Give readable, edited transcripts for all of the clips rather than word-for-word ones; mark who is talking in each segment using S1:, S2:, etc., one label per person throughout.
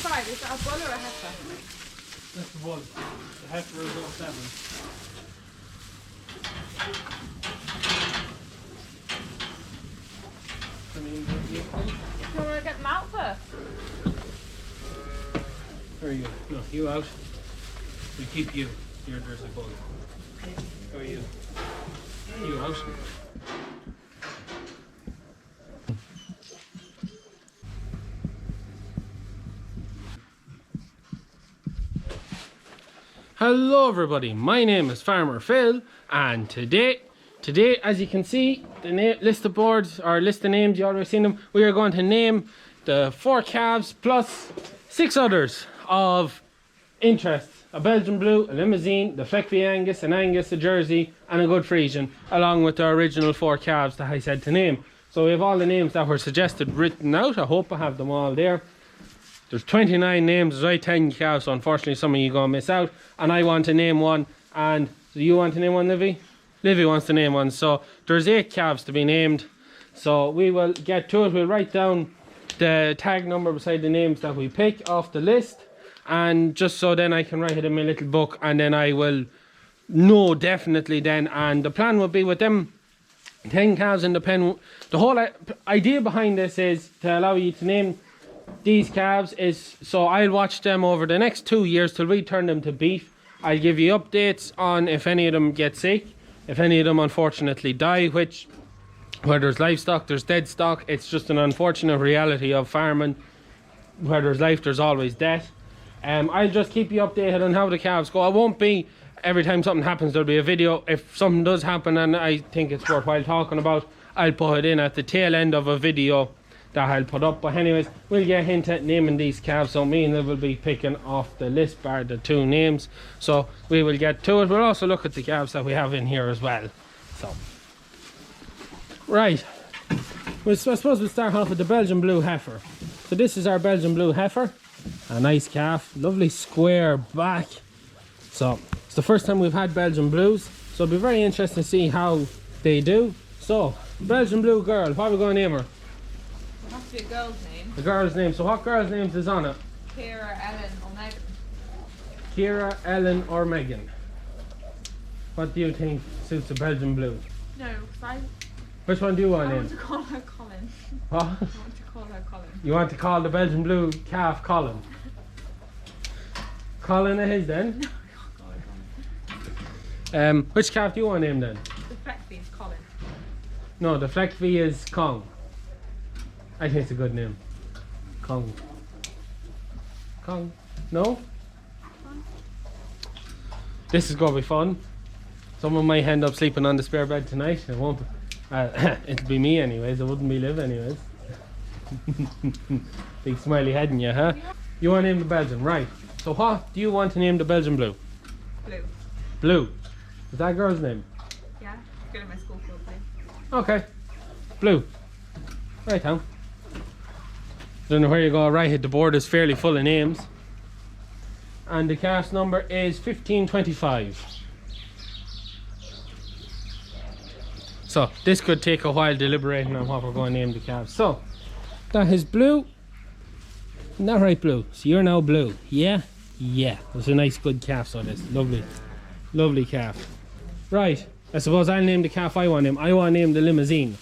S1: 5, is that a bull or a heifer?
S2: That's the bull. The heifer is 07.
S1: Do you want to get them out first?
S2: There you go. No, you out. We keep you. There's a bull. How are you? You out. Hello everybody, my name is Farmer Phil, and today as you can see, the list of boards or list of names, you already seen them. We are going to name the 4 calves plus 6 others of interest: a Belgian Blue, a Limousine, the Fleckby Angus, an Angus, a Jersey and a good Friesian, along with the original 4 calves that I said to name. So we have all the names that were suggested written out. I hope I have them all there. There's 29 names, there's 10 calves, so unfortunately some of you are going to miss out. And I want to name one, and do you want to name one, Livy? Livy wants to name one, so there's 8 calves to be named. So we will get to it. We'll write down the tag number beside the names that we pick off the list, and just so then I can write it in my little book, and then I will know definitely then. And the plan will be with them 10 calves in the pen. The whole idea behind this is to allow you to name these calves is so I'll watch them over the next 2 years till we turn them to beef. I'll give you updates on if any of them get sick, if any of them unfortunately die, which where there's livestock there's dead stock. It's just an unfortunate reality of farming. Where there's life there's always death. I'll just keep you updated on how the calves go. I won't be every time something happens there'll be a video. If something does happen and I think it's worthwhile talking about, I'll put it in at the tail end of a video that I'll put up. But anyways, we'll get into naming these calves. So me and Liv will be picking off the list bar the 2 names. So we will get to it. We'll also look at the calves that we have in here as well. So right, I suppose we'll start off with the Belgian Blue heifer. So this is our Belgian Blue heifer. A nice calf, lovely square back. So it's the first time we've had Belgian Blues, so it'll be very interesting to see how they do. So Belgian Blue girl, what are we going to name her?
S1: It has to be a girl's name.
S2: The girl's name. So what girl's name is on it?
S1: Kira, Ellen or Megan.
S2: Kira, Ellen or Megan. What do you think suits a Belgian Blue?
S1: No, because
S2: Which one do you want
S1: I
S2: in?
S1: want to call her Colin.
S2: What?
S1: I want to call her Colin.
S2: You want to call the Belgian Blue calf Colin? Colin it is then?
S1: No, I can't call her Colin.
S2: Which calf do you want to name then?
S1: The Fleckby is Colin.
S2: No, the Fleckby is Kong. I think it's a good name. Kong. Kong. No? This is going to be fun. Someone might end up sleeping on the spare bed tonight. It won't be. It'll be me anyways. It wouldn't be Liv anyways. Big smiley head in you, huh? You want to name the Belgian, right? So what do you want to name the Belgian Blue?
S1: Blue.
S2: Blue. Is that girl's name?
S1: Yeah, good at my school club name.
S2: Okay. Blue. Right, Tom. Don't know where you go. Right, the board is fairly full of names. And the calf's number is 1525. So this could take a while deliberating on what we're going to name the calves. So that is Blue. Isn't that right, Blue? So you're now Blue. Yeah? Yeah. It's a nice good calf, so it is. Lovely. Lovely calf. Right. I suppose I'll name the calf I want to name. I want to name the Limousine.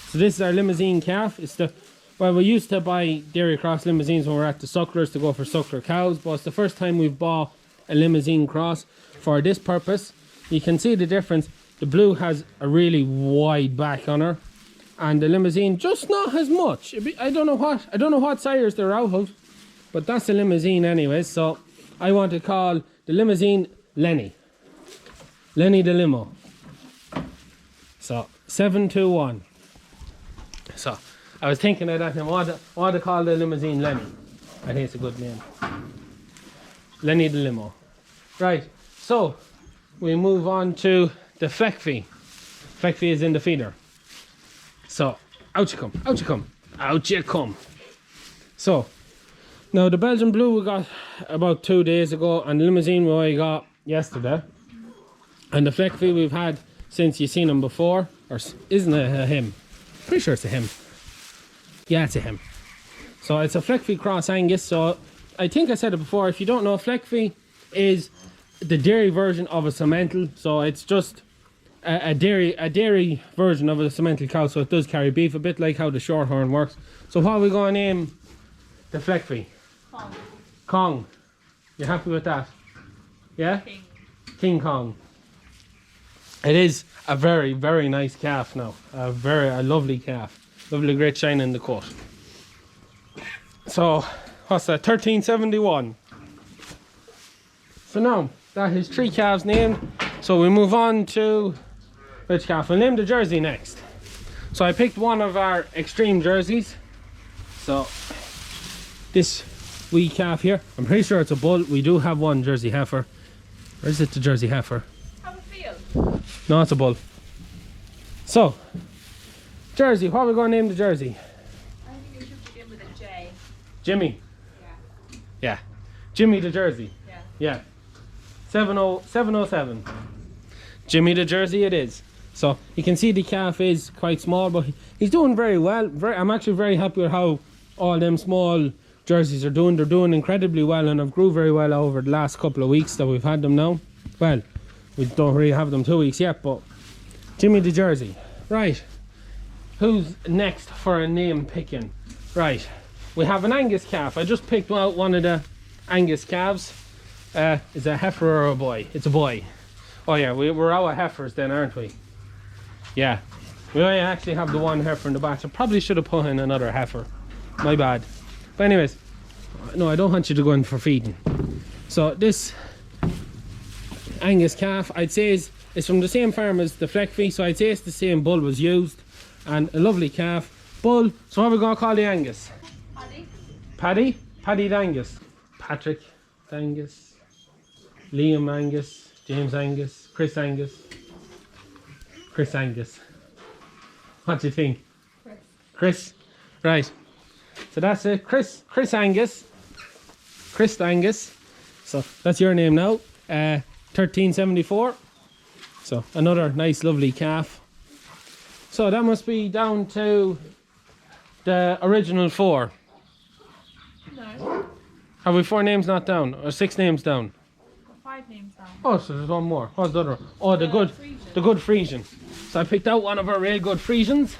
S2: So this is our Limousine calf. It's the, well, we used to buy Dairy Cross Limousines when we were at the sucklers to go for suckler cows, but it's the first time we've bought a Limousine cross for this purpose. You can see the difference. The Blue has a really wide back on her, and the Limousine just not as much. I don't know what sires they're out of, but that's the Limousine anyways. So I want to call the Limousine Lenny. Lenny the Limo. So 721. So I was thinking of that name. I want to call the Limousine Lenny. I think it's a good name. Lenny the Limo. Right. So we move on to the Fleckby. Fleckby is in the feeder. So out you come. Out you come. Out you come. So now the Belgian Blue we got about 2 days ago, and the Limousine we got yesterday. And the Fleckby we've had since you've seen him before. Or isn't it a him? Pretty sure it's a him. Yeah, it's a him. So it's a Fleckby cross Angus. So I think I said it before, if you don't know, Fleckfie is the dairy version of a Simmental. So it's just a dairy version of a Simmental cow. So it does carry beef, a bit like how the Shorthorn works. So what are we going to name the Fleckfie?
S1: Kong.
S2: Kong. You happy with that? Yeah?
S1: King.
S2: King Kong. It is a very, very nice calf now. A lovely calf. Lovely, great shine in the coat. So, what's that? 1371. So now, that is 3 calves named. So we move on to which calf? We'll name the jersey next. So I picked one of our extreme jerseys. So, this wee calf here, I'm pretty sure it's a bull. We do have one Jersey heifer. Or is it the Jersey heifer?
S1: Have a feel.
S2: No, it's a bull. So, Jersey, what are we going to name the Jersey?
S1: I think you should begin with a J.
S2: Jimmy.
S1: Yeah.
S2: Yeah. Jimmy the Jersey.
S1: Yeah.
S2: Yeah. 707. Jimmy the Jersey it is. So, you can see the calf is quite small, but he's doing very well. I'm actually very happy with how all them small jerseys are doing. They're doing incredibly well, and have grew very well over the last couple of weeks that we've had them now. Well, we don't really have them 2 weeks yet, but Jimmy the Jersey. Right. Who's next for a name picking? Right. We have an Angus calf. I just picked out one of the Angus calves. Is it a heifer or a boy? It's a boy. Oh yeah, we're out of heifers then, aren't we? Yeah. We only actually have the one heifer in the back. I probably should have put in another heifer. My bad. But anyways, no, I don't want you to go in for feeding. So this Angus calf, I'd say is from the same farm as the Fleckfie, so I'd say it's the same bull was used. And a lovely calf. Bull, so what are we going to call the Angus?
S1: Paddy.
S2: Paddy? Paddy the Angus. Patrick the Angus. Liam Angus. James Angus. Chris Angus. Chris Angus. What do you think?
S1: Chris.
S2: Chris? Right. So that's it. Chris Angus. Chris Angus. So that's your name now. 1374. So another nice lovely calf. So that must be down to the original 4.
S1: No.
S2: Have we 4 names not down? Or 6 names down?
S1: 5 names down.
S2: Oh, so there's one more. What's the other? Oh, the good Friesian. So I picked out one of our real good Friesians.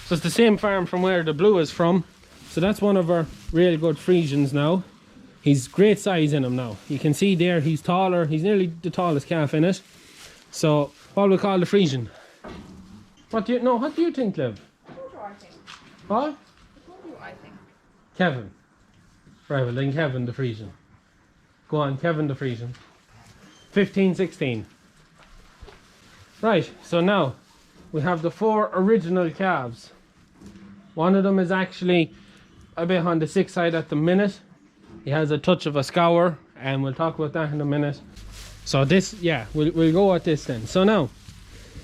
S2: So it's the same farm from where the blue is from. So that's one of our real good Friesians now. He's great size in him now. You can see there he's taller. He's nearly the tallest calf in it. So what do we call the Friesian? What do you think, Liv?
S1: What do I think?
S2: What?
S1: What do I think?
S2: Kevin. Right, well then Kevin the Friesian. Go on, Kevin the Friesian. 1516. Right, so now we have the 4 original calves. One of them is actually a bit on the sick side at the minute. He has a touch of a scour, and we'll talk about that in a minute. So this, yeah, we'll go at this then. So now,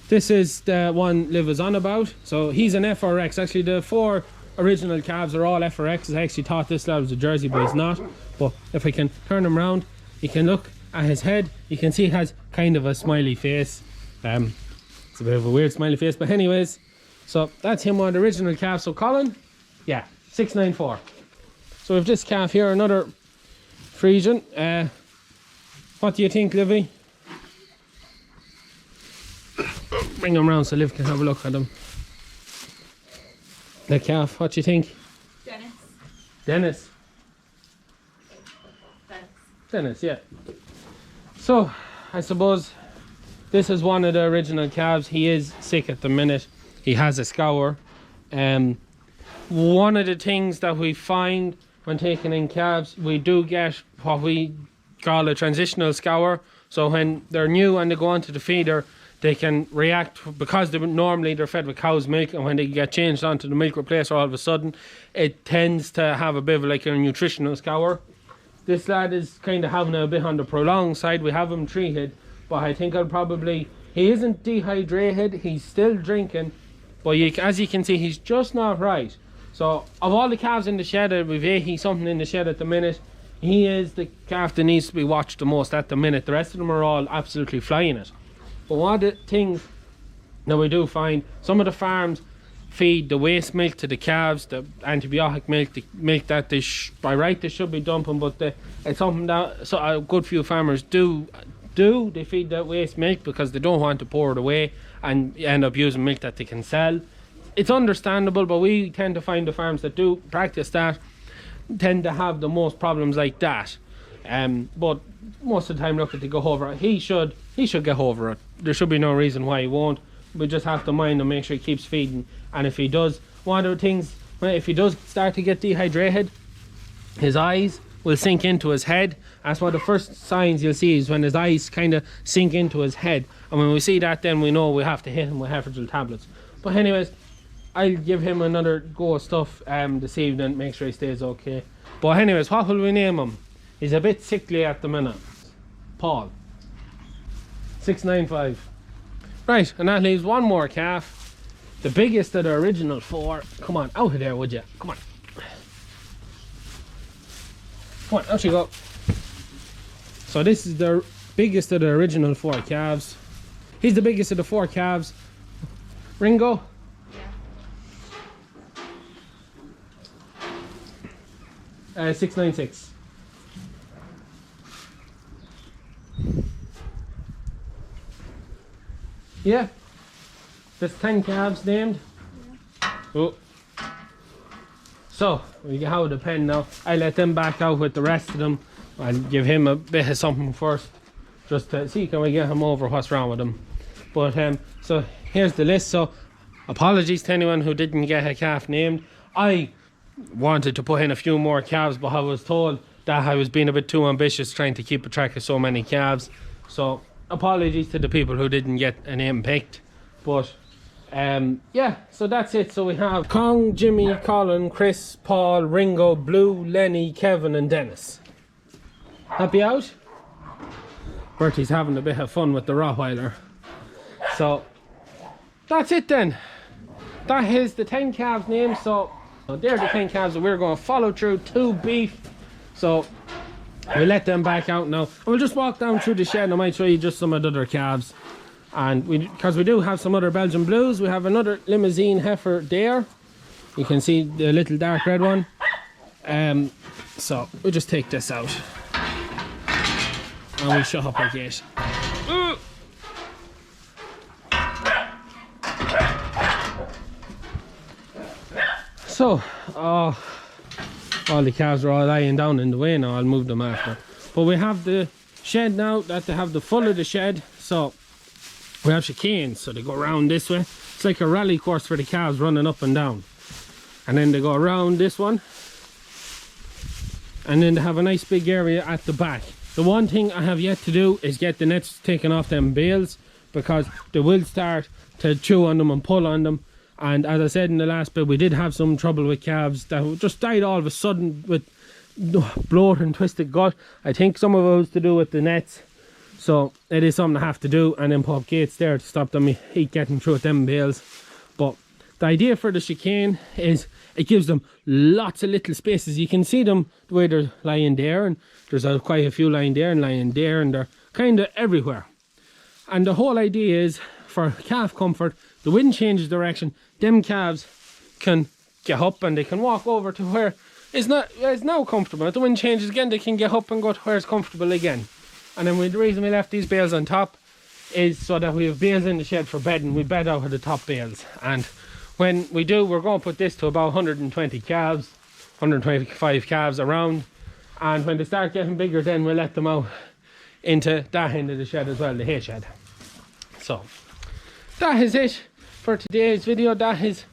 S2: this is the one Liv was on about. So he's an FRX. Actually, the 4 original calves are all FRXs. I actually thought this lad was a Jersey, but he's not. But if I can turn him around, you can look at his head. You can see he has kind of a smiley face. It's a bit of a weird smiley face, but anyways. So that's him on the original calf. So Colin, yeah, 694. So we've this calf here, another Friesian. What do you think, Livy? Bring him round so Liv can have a look at him. The calf, what do you think?
S1: Dennis.
S2: Dennis.
S1: Dennis.
S2: Dennis, yeah. So, I suppose this is one of the original calves. He is sick at the minute. He has a scour. One of the things that we find when taking in calves, we do get what we call a transitional scour. So when they're new and they go onto the feeder, they can react because they're fed with cow's milk, and when they get changed onto the milk replacer, all of a sudden it tends to have a bit of like a nutritional scour. This lad is kind of having a bit on the prolonged side. We have him treated, but I think he isn't dehydrated, he's still drinking, but as you can see, he's just not right. So of all the calves in the shed, we've 80 something in the shed at the minute, he is the calf that needs to be watched the most at the minute. The rest of them are all absolutely flying it. But one of the things that we do find, some of the farms feed the waste milk to the calves, the antibiotic milk, the milk that they by right they should be dumping, but it's something that a good few farmers do. They feed that waste milk because they don't want to pour it away and end up using milk that they can sell. It's understandable, but we tend to find the farms that do practice that tend to have the most problems like that. But most of the time, look, if they go over it, he should get over it. There should be no reason why he won't. We just have to mind him, make sure he keeps feeding. And if he does, one of the things, if he does start to get dehydrated, his eyes will sink into his head. That's one of the first signs you'll see, is when his eyes kind of sink into his head. And when we see that, then we know we have to hit him with Heffergel tablets. But anyways, I'll give him another go of stuff this evening, make sure he stays okay. But anyways, what will we name him? He's a bit sickly at the minute. Paul. 695. Right, and that leaves one more calf. The biggest of the original 4. Come on, out of there, would you? Come on. Come on, out you go. So this is the biggest of the original 4 calves. He's the biggest of the 4 calves. Ringo? Yeah. 696. Yeah. There's 10 calves named. Yeah. Oh. So, we have the pen now. I let them back out with the rest of them. I'll give him a bit of something first, just to see can we get him over what's wrong with him. But so here's the list. So apologies to anyone who didn't get a calf named. I wanted to put in a few more calves, but I was told that I was being a bit too ambitious trying to keep a track of so many calves. So apologies to the people who didn't get a name picked. But yeah, so that's it. So we have Kong, Jimmy, Colin, Chris, Paul, Ringo, Blue, Lenny, Kevin and Dennis. Happy out? Bertie's having a bit of fun with the Rottweiler. So that's it then. That is the 10 calves names. So they're the 10 calves that we're going to follow through to beef. So we'll let them back out now. We'll just walk down through the shed and I might show you just some of the other calves. And because we do have some other Belgian blues, we have another Limousine heifer there. You can see the little dark red one. So we'll just take this out. And we'll shut up our gate. So, all the calves are all lying down in the way now. I'll move them after. But we have the shed now, that they have the full of the shed. So we have chicanes, so they go around this way. It's like a rally course for the calves running up and down. And then they go around this one. And then they have a nice big area at the back. The one thing I have yet to do is get the nets taken off them bales, because they will start to chew on them and pull on them. And as I said in the last bit, we did have some trouble with calves that just died all of a sudden with bloat and twisted gut. I think some of it was to do with the nets. So it is something I have to do, and then put up gates there to stop them heat getting through them bales. But the idea for the chicane is it gives them lots of little spaces. You can see them the way they're lying there, and there's quite a few lying there, and they're kind of everywhere. And the whole idea is for calf comfort, the wind changes direction, them calves can get up and they can walk over to where it's now comfortable. If the wind changes again, they can get up and go to where it's comfortable again. And then the reason we left these bales on top is so that we have bales in the shed for bedding. We bed out of the top bales. And when we do, we're going to put this to about 120 calves, 125 calves around. And when they start getting bigger, then we'll let them out into that end of the shed as well, the hay shed. So that is it for today's video. That is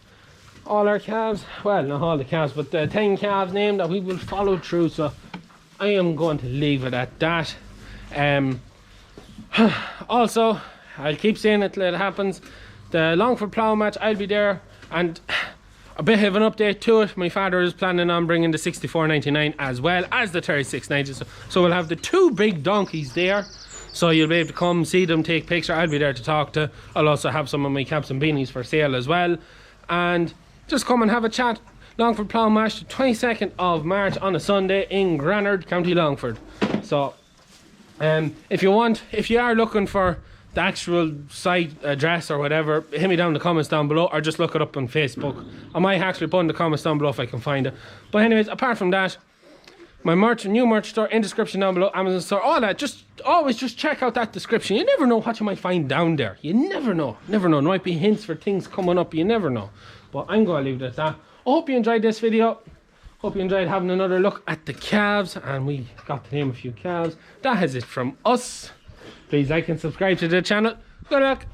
S2: all our calves. Well, not all the calves, but the 10 calves named that we will follow through. So I am going to leave it at that. Also, I'll keep saying it till it happens. The Longford plough match, I'll be there, and a bit of an update to it. My father is planning on bringing the 64.99 as well as the 36.90. So we'll have the 2 big donkeys there. So you'll be able to come see them, take pictures. I'll be there to talk to. I'll also have some of my caps and beanies for sale as well. And just come and have a chat. Longford plough match, the 22nd of March on a Sunday in Granard, County Longford. So if you are looking for the actual site address or whatever, hit me down in the comments down below, or just look it up on Facebook. I might actually put in the comments down below if I can find it. But anyways, apart from that, my merch, new merch store in description down below, Amazon store, all that. Just always just check out that description. You never know what you might find down there. You never know. Never know. There might be hints for things coming up. You never know. But I'm going to leave it at that. I hope you enjoyed this video. Hope you enjoyed having another look at the calves. And we got to name a few calves. That is it from us. Please like and subscribe to the channel. Good luck.